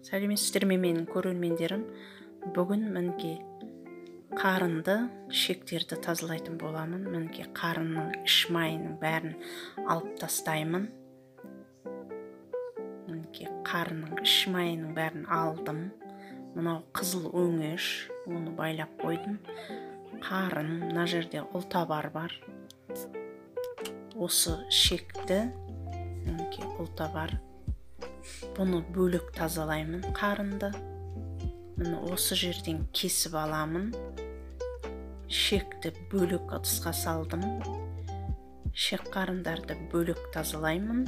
Сәлеметсіздер ме менің көрермендерім? Бүгін мінекей қарынды, шектерді тазалайтын боламын. Мінекей қарынның іш майының бәрін алып тастаймын. Мінекей қарынның іш майының бәрін алдым. Мынау қызыл өңеш, оны байлап қойдым. Қарын, мына жерде ұлтабар бар. Осы шекті, мінекей ұлтабар. Бұны бөлек тазалаймын, қарынды. Міне осы жерден кесіп аламын. Шекті бөлек ыдысқа салдым. Шек қарындарды бөлек тазалаймын.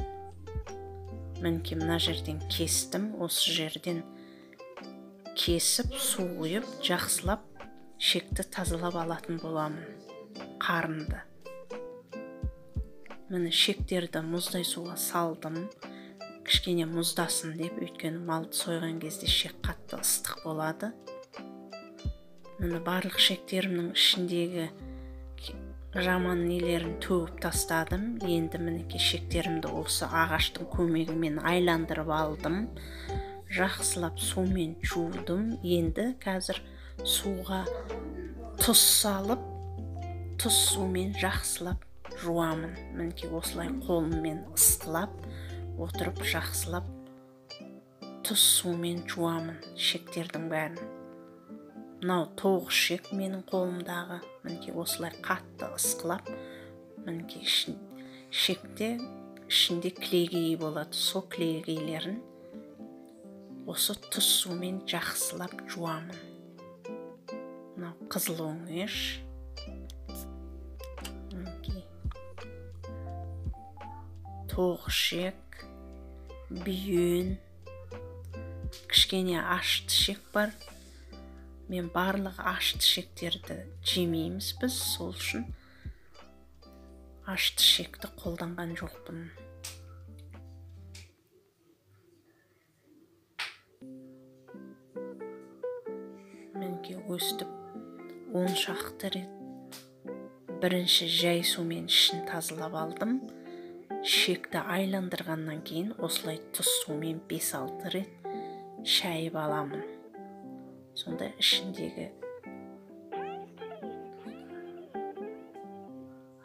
Мінекей мына жерден кестім. Осы жерден кесіп, су құйып, жақсылап шекті тазалап алатын боламын, қарынды. Міне шектерді мұздай суға салдым. Кішкене мұздасын деп, өйткені малды сойған кезде шек қатты ыстық болады. Міне барлық шектерімнің ішіндегі жаман нелерін төгіп тастадым. Енді мінекей шектерімді осы ағаштың көмегімен айландырып алдым. Жақсылап сумен жудым. Енді қазір суға тұз салып, тұз сумен жақсылап жуамын. Мінекей осылай қолыммен ысқылап отырып жақсылап тұз сумен жуамын шектердің бәрін. Мынау 9 шек менің қолымдағы. Мінекей осылай қатты ысқылап, мінекей шекте ішінде кілегей болады. Сол кілегейлерін осы тұз сумен жақсылап жуамын. Мынау қызыл өңеш. Мінекей 9 шек. Бүйен, кішкене ашты шек бар. Мен барлық ашты шектерді жемейміз біз, сол үшін ашты шекті қолданған жоқпын. Мінекей өстіп 10 шақты рет бірінші жай сумен ішін тазалап алдым. Шекті айландырғаннан кейін осылай тұз сумен 5-6 рет шайып аламын. Сонда ішіндегі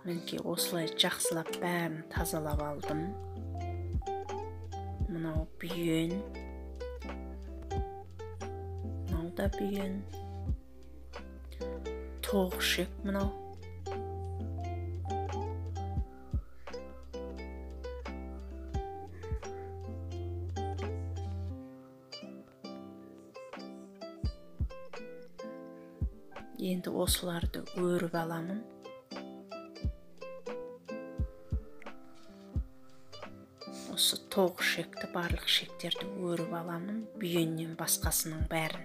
мінекей осылай жақсылап бәрін тазалап алдым. Мынау бүйен. Мынау да бүйен. 9 шек мынау. Енді осыларды өріп аламын. Осы 9 шекті барлық шектерді өріп аламын. Бүйеннен басқасының бәрін.